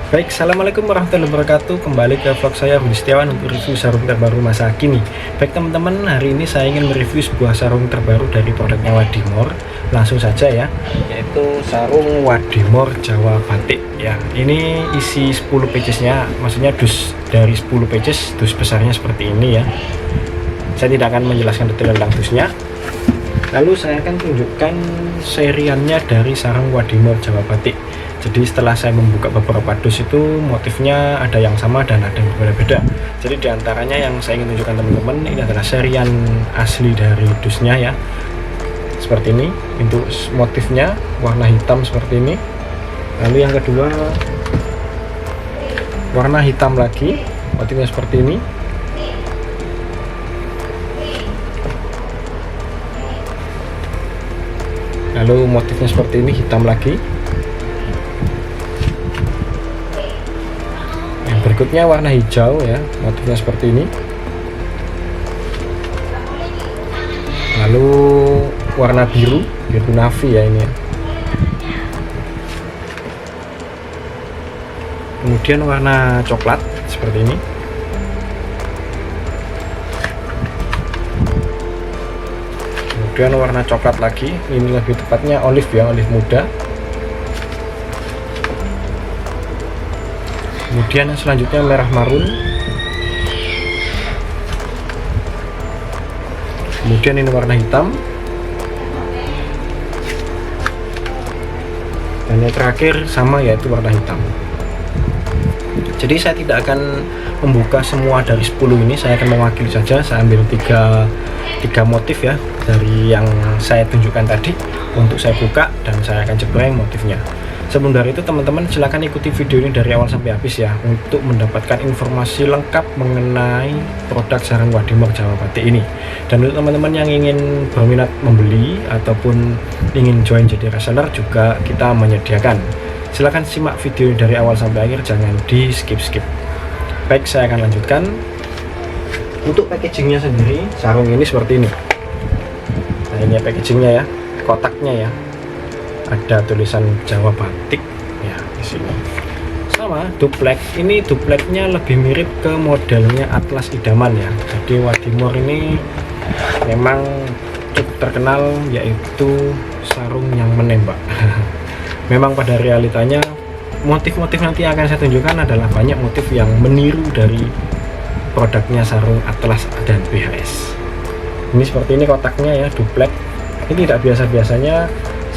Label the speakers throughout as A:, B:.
A: Baik, assalamualaikum warahmatullahi wabarakatuh. Kembali ke vlog saya Budi Setiawan untuk review sarung terbaru masa kini. Baik teman-teman, hari ini saya ingin mereview sebuah sarung terbaru dari produknya Wadimor. Langsung saja ya, yaitu sarung Wadimor Jawa Batik. Ya, ini isi 10 pages-nya, maksudnya dus dari 10 pages, dus besarnya seperti ini ya. Saya tidak akan menjelaskan detail tentang dusnya. Lalu saya akan tunjukkan seriannya dari sarung Wadimor Jawa Batik. Jadi setelah saya membuka beberapa dus itu motifnya ada yang sama dan ada yang berbeda-beda. Jadi diantaranya yang saya ingin tunjukkan teman-teman ini adalah serian asli dari dusnya ya. Seperti ini, untuk motifnya warna hitam seperti ini. Lalu yang kedua warna hitam lagi, motifnya seperti ini. Lalu motifnya seperti ini, hitam lagi. Berikutnya warna hijau ya, motifnya seperti ini. Lalu warna biru navy ya ini ya. Kemudian warna coklat seperti ini. Kemudian warna coklat lagi, ini lebih tepatnya olive ya, olive muda. Kemudian yang selanjutnya merah marun. Kemudian ini warna hitam. Dan yang terakhir sama, yaitu warna hitam. Jadi saya tidak akan membuka semua dari 10 ini, saya akan mewakili saja. Saya ambil tiga motif ya dari yang saya tunjukkan tadi untuk saya buka dan saya akan jebreng motifnya. Sebelum dari itu teman-teman silahkan ikuti video ini dari awal sampai habis ya, untuk mendapatkan informasi lengkap mengenai produk sarung Wadimor Jawa Batik ini. Dan untuk teman-teman yang ingin berminat membeli ataupun ingin join jadi reseller juga kita menyediakan. Silahkan simak video ini dari awal sampai akhir, jangan di skip-skip. Baik, saya akan lanjutkan. Untuk packagingnya sendiri, sarung ini seperti ini. Nah ini packagingnya ya, kotaknya ya. Ada tulisan Jawa Batik ya di sini. Sama duplek, ini dupleknya lebih mirip ke modelnya Atlas Idaman ya. Jadi Wadimor ini memang cukup terkenal yaitu sarung yang menembak. Memang pada realitanya motif-motif nanti yang akan saya tunjukkan adalah banyak motif yang meniru dari produknya sarung Atlas dan BHS. Ini seperti ini kotaknya ya, duplek. Ini tidak biasa-biasanya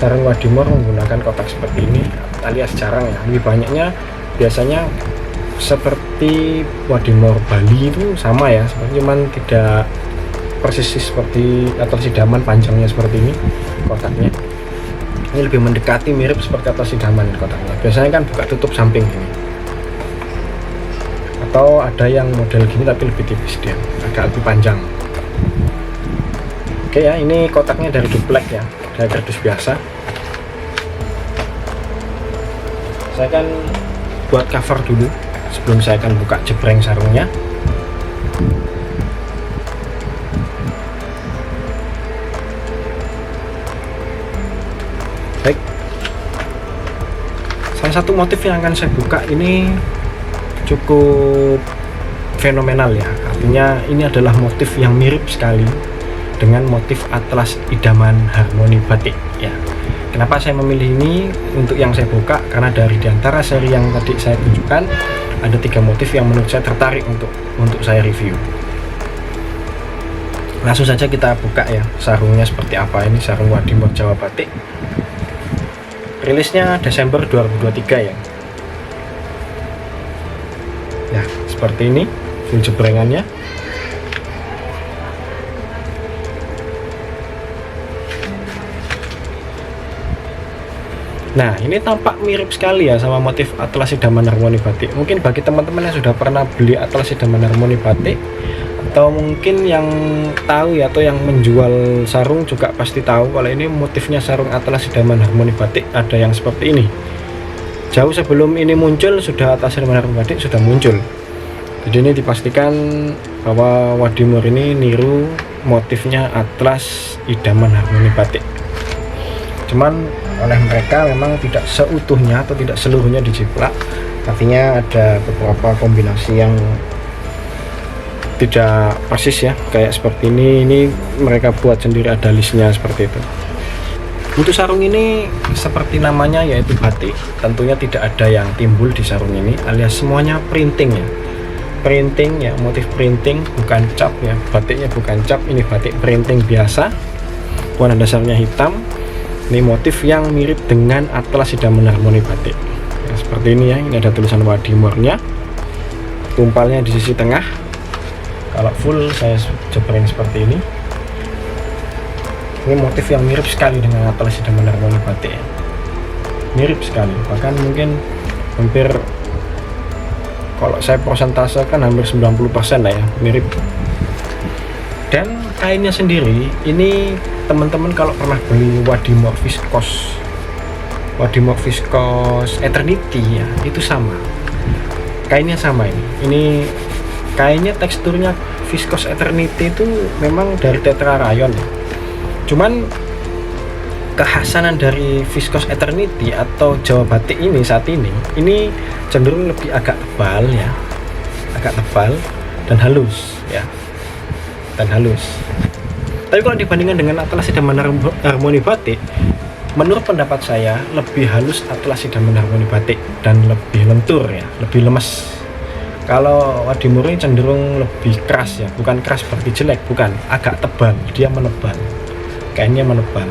A: sarung Wadimor menggunakan kotak seperti ini, alias jarang ya. Lebih banyaknya biasanya seperti Wadimor Bali itu sama ya, cuman tidak persis seperti Atlas Idaman panjangnya seperti ini kotaknya. Ini lebih mendekati mirip seperti Atlas Idaman kotaknya. Biasanya kan buka tutup samping ini, atau ada yang model gini tapi lebih tipis, dia agak lebih panjang. Oke ya, ini kotaknya dari duplek ya, dari kardus biasa. Saya akan buat cover dulu sebelum saya akan buka jebreng sarungnya. Baik, salah satu motif yang akan saya buka ini cukup fenomenal ya, artinya ini adalah motif yang mirip sekali dengan motif Atlas Idaman Harmoni Batik ya. Kenapa saya memilih ini untuk yang saya buka? Karena dari diantara seri yang tadi saya tunjukkan ada 3 motif yang menurut saya tertarik untuk saya review. Langsung saja kita buka ya sarungnya seperti apa. Ini sarung Wadimor Jawa Batik. Rilisnya Desember 2023 ya. Ya seperti ini full jebrengannya. Nah ini tampak mirip sekali ya sama motif Atlas Idaman Harmoni Batik. Mungkin bagi teman-teman yang sudah pernah beli Atlas Idaman Harmoni Batik, atau mungkin yang tahu ya, atau yang menjual sarung juga pasti tahu kalau ini motifnya sarung Atlas Idaman Harmoni Batik ada yang seperti ini. Jauh sebelum ini muncul sudah Atlas Idaman Harmoni Batik sudah muncul. Jadi ini dipastikan bahwa Wadimor ini niru motifnya Atlas Idaman Harmoni Batik. Cuman oleh mereka memang tidak seutuhnya atau tidak seluruhnya dijiplak, artinya ada beberapa kombinasi yang tidak persis ya, kayak seperti ini mereka buat sendiri, ada listnya seperti itu. Untuk sarung ini seperti namanya yaitu batik, tentunya tidak ada yang timbul di sarung ini, alias semuanya printing ya, printing ya, motif printing, bukan cap ya, batiknya bukan cap, ini batik printing biasa, warna dasarnya hitam. Ini motif yang mirip dengan atlas Sidaman Harmoni batik ya, seperti ini ya. Ini ada tulisan Wadimornya, tumpalnya di sisi tengah. Kalau full saya jepring seperti ini. Ini motif yang mirip sekali dengan atlas Sidaman Harmoni batik ya. Mirip sekali, bahkan mungkin hampir, kalau saya persentasekan hampir 90% lah ya, mirip. Dan kainnya sendiri ini teman-teman kalau pernah beli Wadimor Viscose Eternity ya, itu sama, kainnya sama. Ini kainnya teksturnya Viscose Eternity itu memang dari tetra rayon ya. Cuman kekhasanan dari Viscose Eternity atau Jawa Batik ini saat ini cenderung lebih agak tebal ya, agak tebal dan halus ya, dan halus. Tapi kalau dibandingkan dengan atlas Sidaman Harmoni batik, menurut pendapat saya lebih halus atlas Sidaman Harmoni batik dan lebih lentur ya, lebih lemes. Kalau Wadimor ini cenderung lebih keras ya, bukan keras berarti jelek, bukan, agak tebal, dia menebal, kainnya menebal.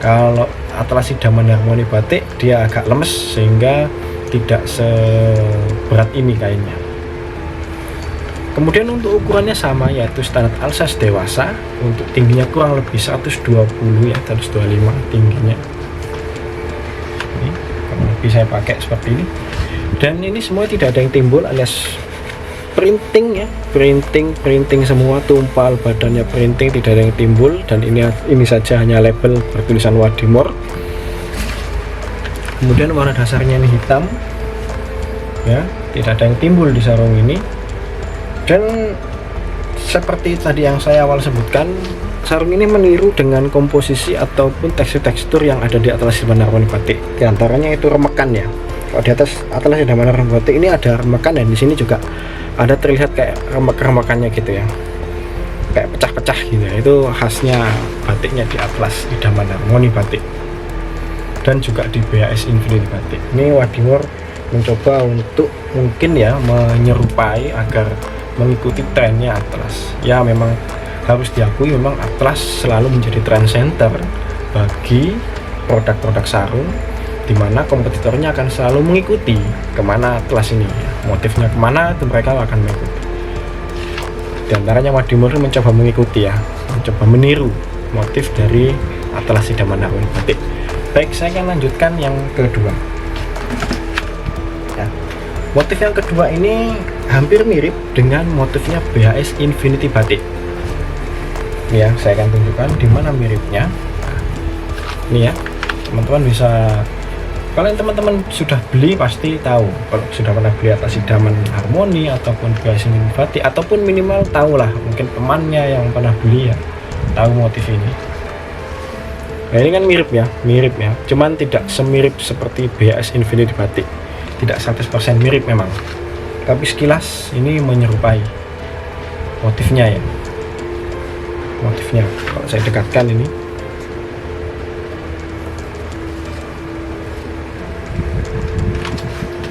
A: Kalau atlas Sidaman Harmoni batik dia agak lemes sehingga tidak seberat ini kainnya. Kemudian untuk ukurannya sama, yaitu standar Alsace dewasa. Untuk tingginya kurang lebih 120 ya, 125 tingginya. Ini kurang lebih saya pakai seperti ini. Dan ini semua tidak ada yang timbul, alias printing ya, printing semua, tumpal badannya printing, tidak ada yang timbul. Dan ini saja hanya label bertulisan Wadimor. Kemudian warna dasarnya ini hitam ya, tidak ada yang timbul di sarung ini. Dan seperti tadi yang saya awal sebutkan, sarung ini meniru dengan komposisi ataupun tekstur-tekstur yang ada di atlas Sidaman Harmoni batik. Di antaranya itu remekan ya. Kalau di atas atlas Sidaman Harmoni batik ini ada remekan, dan di sini juga ada terlihat kayak remekannya gitu ya, kayak pecah-pecah gitu ya. Itu khasnya batiknya di atlas Sidaman Harmoni batik dan juga di BAS Infinity batik. Ini Wadimor mencoba untuk mungkin ya menyerupai agar mengikuti trennya atlas ya. Memang harus diakui, memang atlas selalu menjadi trend center bagi produk-produk sarung, dimana kompetitornya akan selalu mengikuti kemana atlas ini ya. Motifnya kemana itu mereka akan mengikuti. Di antaranya Wadimor mencoba mengikuti ya, mencoba meniru motif dari atlas Sidaman Harmoni batik. Baik, saya akan lanjutkan yang kedua ya. Motif yang kedua ini hampir mirip dengan motifnya BAS Infinity batik ya. Saya akan tunjukkan di mana miripnya. Nah, ini ya, teman-teman bisa, kalau teman-teman sudah beli pasti tahu, kalau sudah pernah beli atlas Sidaman Harmoni ataupun BAS Infinity batik, ataupun minimal tahulah, mungkin temannya yang pernah beli ya tahu motif ini. Nah, ini kan mirip ya, cuman tidak semirip seperti BAS Infinity batik, tidak 100% mirip memang, tapi sekilas ini menyerupai motifnya ya. Motifnya kalau saya dekatkan ini,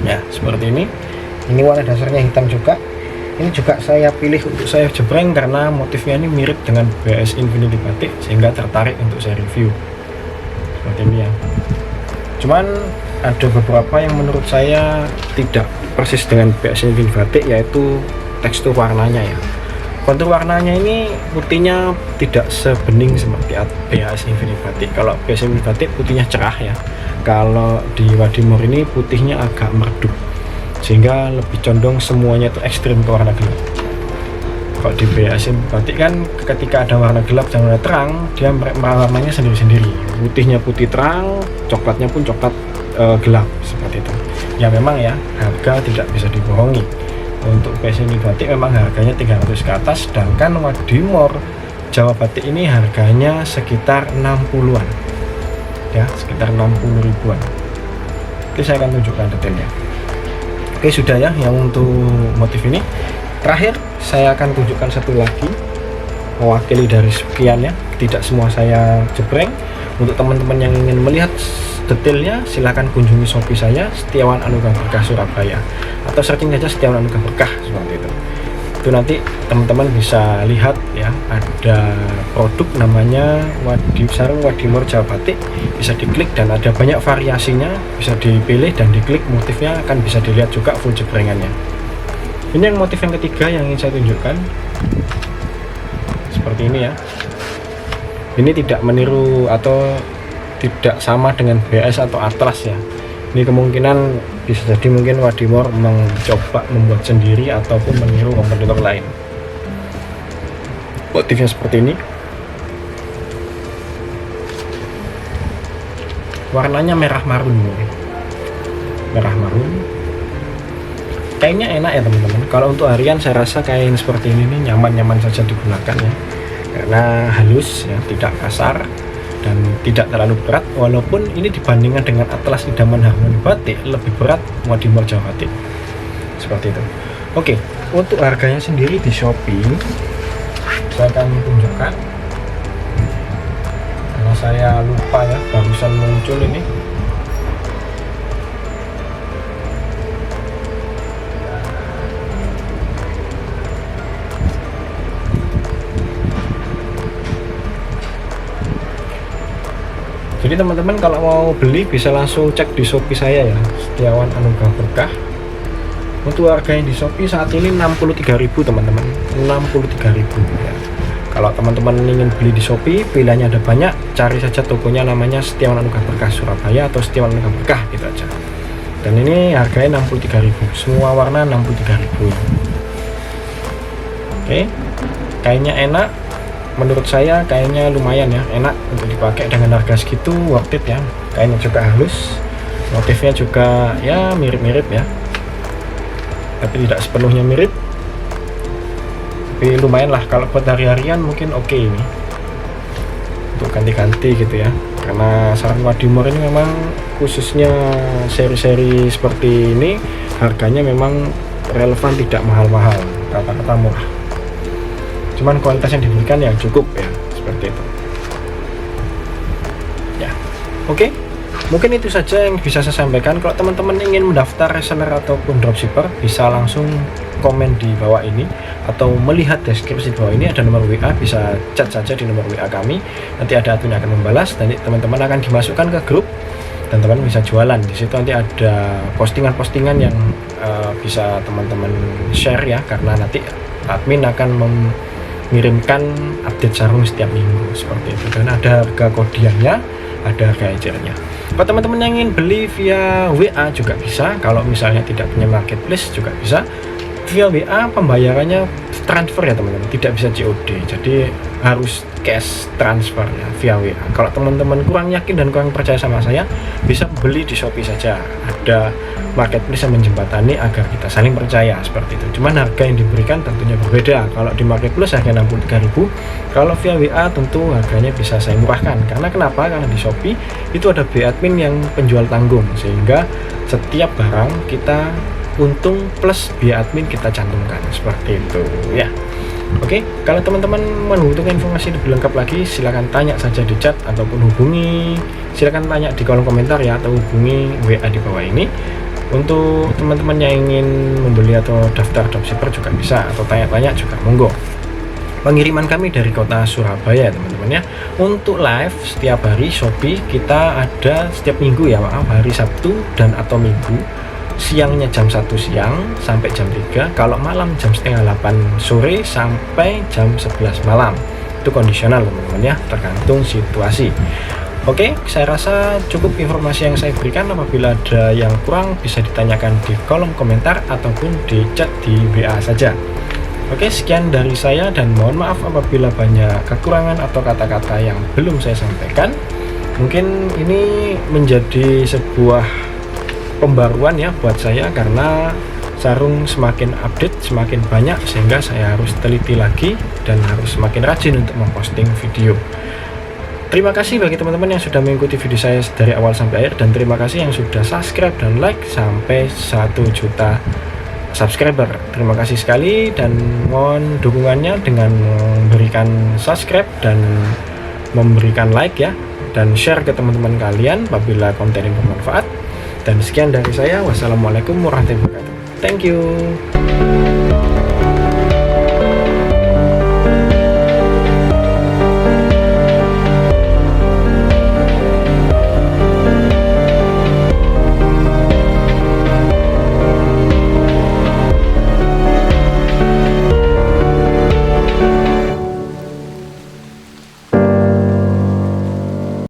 A: ya seperti ini. Ini warna dasarnya hitam juga. Ini juga saya pilih untuk saya jebreng karena motifnya ini mirip dengan BAS Infinity batik, sehingga tertarik untuk saya review seperti ini ya. Cuman ada beberapa yang menurut saya tidak persis dengan BAS Infinity batik, yaitu tekstur warnanya ya. Kontur warnanya ini putihnya tidak sebening seperti BAS Infinity batik. Kalau BAS Infinity batik putihnya cerah ya. Kalau di Wadimor ini putihnya agak meredup, sehingga lebih condong semuanya itu ekstrim ke warna gelap. Kalau di BAS Infinity batik kan ketika ada warna gelap dan warna terang, dia warnanya sendiri-sendiri. Putihnya putih terang, coklatnya pun coklat gelap seperti itu. Ya memang ya, harga tidak bisa dibohongi. Untuk BAS Infinity batik memang harganya 300 ke atas, sedangkan Wadimor Jawa batik ini harganya sekitar 60-an ya, sekitar 60 ribuan. Oke, saya akan tunjukkan detailnya. Oke, sudah ya yang untuk motif ini. Terakhir saya akan tunjukkan satu lagi mewakili dari sekian ya, tidak semua saya jebreng. Untuk teman-teman yang ingin melihat detailnya silahkan kunjungi Shopee saya Setiawan Anugrah Berkah Surabaya, atau searching saja Setiawan Anugrah Berkah seperti itu. Itu nanti teman-teman bisa lihat ya, ada produk namanya sarung Wadimor Jawa Batik, bisa diklik dan ada banyak variasinya, bisa dipilih dan diklik motifnya, akan bisa dilihat juga full jebrengannya. Ini yang motif yang ketiga yang ingin saya tunjukkan, seperti ini ya. Ini tidak meniru atau tidak sama dengan BS atau Atlas ya. Ini kemungkinan bisa jadi mungkin Wadimor mencoba membuat sendiri ataupun meniru kompetitor lain. Motifnya seperti ini. Warnanya merah marun. Merah marun. Kainnya enak ya teman-teman. Kalau untuk harian saya rasa kain seperti ini nih nyaman-nyaman saja digunakan ya. Karena halus ya, tidak kasar dan tidak terlalu berat, walaupun ini dibandingkan dengan Atlas Idaman Harmoni Batik lebih berat Wadimor Jawa Batik seperti itu. Oke, untuk harganya sendiri di Shopee saya akan tunjukkan karena saya lupa ya, barusan muncul ini. Jadi teman-teman kalau mau beli bisa langsung cek di Shopee saya ya, Setiawan Anugrah Berkah. Untuk harganya di Shopee saat ini 63.000 teman-teman, 63.000 ya. Kalau teman-teman ingin beli di Shopee, pilihannya ada banyak, cari saja tokonya namanya Setiawan Anugrah Berkah Surabaya atau Setiawan Anugrah Berkah gitu aja. Dan ini harganya 63.000, semua warna 63.000. Oke, kainnya enak. Menurut saya kayaknya lumayan ya, enak untuk dipakai dengan harga segitu, worth it ya. Kainnya juga halus, motifnya juga ya mirip-mirip ya, tapi tidak sepenuhnya mirip, tapi lumayan lah kalau buat hari-harian mungkin oke ini untuk ganti-ganti gitu ya. Karena sarung Wadimor ini memang khususnya seri-seri seperti ini harganya memang relevan, tidak mahal-mahal, kata-kata murah, cuman kualitas yang diberikan yang cukup ya, seperti itu ya. Oke, mungkin itu saja yang bisa saya sampaikan. Kalau teman-teman ingin mendaftar reseller ataupun dropshipper, bisa langsung komen di bawah ini atau melihat deskripsi di bawah ini, ada nomor WA, bisa chat saja di nomor WA kami, nanti ada admin akan membalas, nanti teman-teman akan dimasukkan ke grup dan teman bisa jualan di situ. Nanti ada postingan-postingan yang bisa teman-teman share ya, karena nanti admin akan mengirimkan update sarung setiap minggu seperti itu, dan ada harga kodiannya, ada harga ecernya. Kalau teman-teman yang ingin beli via WA juga bisa, kalau misalnya tidak punya marketplace juga bisa via WA. Pembayarannya transfer ya teman-teman, tidak bisa COD, jadi harus cash transfer ya via WA. Kalau teman-teman kurang yakin dan kurang percaya sama saya, bisa beli di Shopee saja, ada marketplace yang menjembatani agar kita saling percaya seperti itu. Cuman harga yang diberikan tentunya berbeda. Kalau di marketplace harga 63.000, kalau via WA tentu harganya bisa saya murahkan. Karena kenapa? Karena di Shopee itu ada admin yang penjual tanggung, sehingga setiap barang kita untung plus biaya admin kita cantumkan seperti itu ya. Oke, kalau teman-teman membutuhkan informasi lebih lengkap lagi, silahkan tanya saja di chat ataupun hubungi, silahkan tanya di kolom komentar ya, atau hubungi WA di bawah ini. Untuk teman-teman yang ingin membeli atau daftar dropshipper juga bisa, atau tanya-tanya juga monggo. Pengiriman kami dari kota Surabaya teman-teman ya. Untuk live setiap hari Shopee kita ada setiap minggu ya, maaf, hari Sabtu dan atau Minggu, siangnya jam 1 siang sampai jam 3, kalau malam jam setengah 8 sore sampai jam 11 malam. Itu kondisional teman-teman ya, tergantung situasi. Oke, saya rasa cukup informasi yang saya berikan. Apabila ada yang kurang bisa ditanyakan di kolom komentar ataupun di chat di WA saja. Oke, sekian dari saya dan mohon maaf apabila banyak kekurangan atau kata-kata yang belum saya sampaikan. Mungkin ini menjadi sebuah pembaruan ya buat saya, karena sarung semakin update, semakin banyak, sehingga saya harus teliti lagi dan harus semakin rajin untuk memposting video. Terima kasih bagi teman-teman yang sudah mengikuti video saya dari awal sampai akhir, dan terima kasih yang sudah subscribe dan like sampai 1 juta subscriber. Terima kasih sekali, dan mohon dukungannya dengan memberikan subscribe dan memberikan like ya, dan share ke teman-teman kalian apabila konten ini bermanfaat. Dan sekian dari saya, wassalamualaikum warahmatullahi wabarakatuh. Thank you.